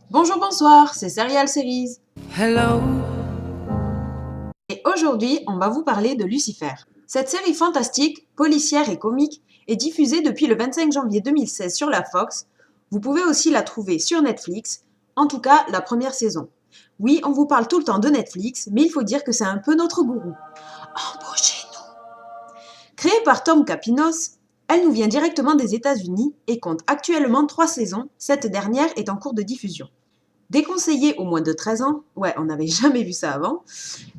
Bonjour, bonsoir, c'est Serial Series. Hello. Et aujourd'hui, on va vous parler de Lucifer. Cette série fantastique, policière et comique est diffusée depuis le 25 janvier 2016 sur la Fox. Vous pouvez aussi la trouver sur Netflix, en tout cas la première saison. Oui, on vous parle tout le temps de Netflix, mais il faut dire que c'est un peu notre gourou. Embauchez-nous. Créée par Tom Capinos, elle nous vient directement des États-Unis et compte actuellement 3 saisons. Cette dernière est en cours de diffusion. Déconseillée aux moins de 13 ans, ouais, on n'avait jamais vu ça avant,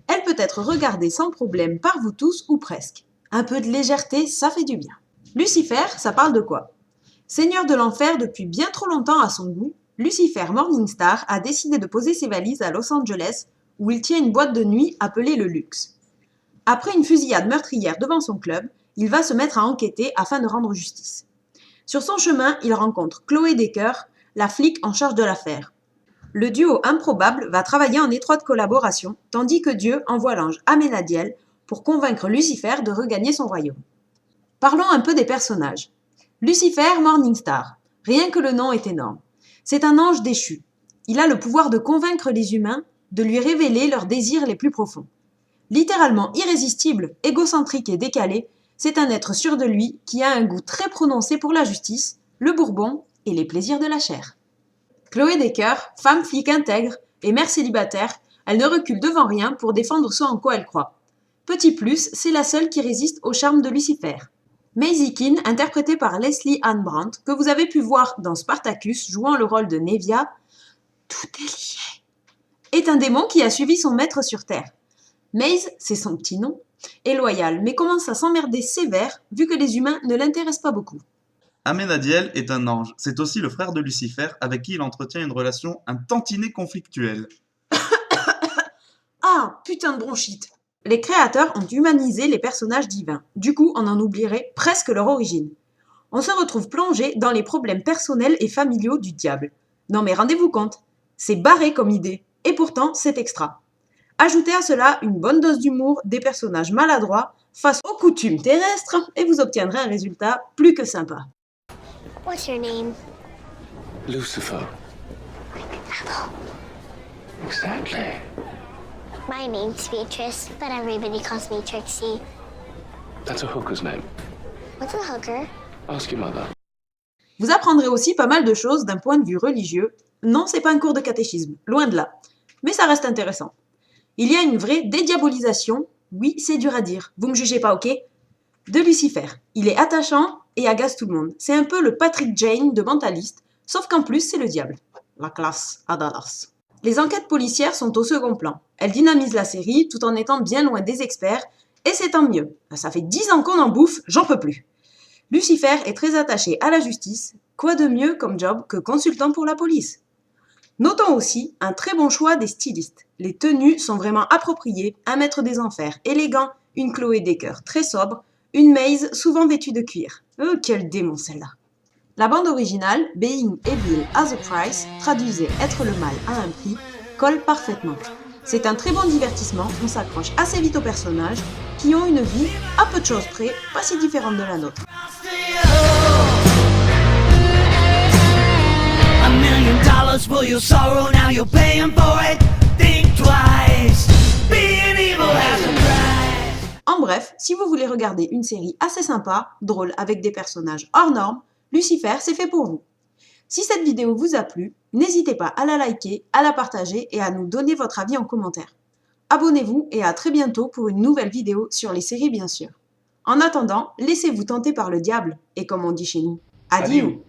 elle peut être regardée sans problème par vous tous ou presque. Un peu de légèreté, ça fait du bien. Lucifer, ça parle de quoi? Seigneur de l'enfer depuis bien trop longtemps à son goût, Lucifer Morningstar a décidé de poser ses valises à Los Angeles, où il tient une boîte de nuit appelée le Luxe. Après une fusillade meurtrière devant son club, il va se mettre à enquêter afin de rendre justice. Sur son chemin, il rencontre Chloé Decker, la flic en charge de l'affaire. Le duo improbable va travailler en étroite collaboration, tandis que Dieu envoie l'ange Amenadiel pour convaincre Lucifer de regagner son royaume. Parlons un peu des personnages. Lucifer Morningstar. Rien que le nom est énorme. C'est un ange déchu. Il a le pouvoir de convaincre les humains, de lui révéler leurs désirs les plus profonds. Littéralement irrésistible, égocentrique et décalé, c'est un être sûr de lui qui a un goût très prononcé pour la justice, le bourbon et les plaisirs de la chair. Chloé Decker, femme flic intègre et mère célibataire, elle ne recule devant rien pour défendre ce en quoi elle croit. Petit plus, c'est la seule qui résiste au charme de Lucifer. Maisie Keane, interprétée par Leslie Ann Brandt, que vous avez pu voir dans Spartacus jouant le rôle de Nevia, tout est lié, est un démon qui a suivi son maître sur Terre. Maze, c'est son petit nom, est loyale mais commence à s'emmerder sévère vu que les humains ne l'intéressent pas beaucoup. Amenadiel est un ange. C'est aussi le frère de Lucifer avec qui il entretient une relation un tantinet conflictuelle. Ah, putain de bronchite. Les créateurs ont humanisé les personnages divins. Du coup, on en oublierait presque leur origine. On se retrouve plongé dans les problèmes personnels et familiaux du diable. Non mais rendez-vous compte, c'est barré comme idée. Et pourtant, c'est extra. Ajoutez à cela une bonne dose d'humour, des personnages maladroits face aux coutumes terrestres et vous obtiendrez un résultat plus que sympa. What's your name? Lucifer. Hello. Exactly. My name's Beatrice, but everybody calls me Trixie. That's a hooker's name. What's a hooker? Ask your mother. Vous apprendrez aussi pas mal de choses d'un point de vue religieux. Non, c'est pas un cours de catéchisme, loin de là. Mais ça reste intéressant. Il y a une vraie dédiabolisation, oui, c'est dur à dire, vous me jugez pas, ok? De Lucifer. Il est attachant et agace tout le monde. C'est un peu le Patrick Jane de Mentaliste, sauf qu'en plus, c'est le diable. La classe à Dallas. Les enquêtes policières sont au second plan. Elles dynamisent la série tout en étant bien loin des experts, et c'est tant mieux. Ça fait 10 ans qu'on en bouffe, j'en peux plus. Lucifer est très attaché à la justice. Quoi de mieux comme job que consultant pour la police? Notons aussi un très bon choix des stylistes. Les tenues sont vraiment appropriées, un maître des enfers élégant, une Chloé Decker très sobre, une Maze souvent vêtue de cuir. Oh, quel démon celle-là! La bande originale, Being Evil as a Price, traduisait être le mal à un prix, colle parfaitement. C'est un très bon divertissement, on s'accroche assez vite aux personnages, qui ont une vie, à peu de choses près, pas si différente de la nôtre. $1 million for your sorrow, now you're paying for it. Think twice. Being evil has a price. En bref, si vous voulez regarder une série assez sympa, drôle, avec des personnages hors normes, Lucifer, c'est fait pour vous. Si cette vidéo vous a plu, n'hésitez pas à la liker, à la partager et à nous donner votre avis en commentaire. Abonnez-vous et à très bientôt pour une nouvelle vidéo sur les séries bien sûr. En attendant, laissez-vous tenter par le diable et comme on dit chez nous, adieu.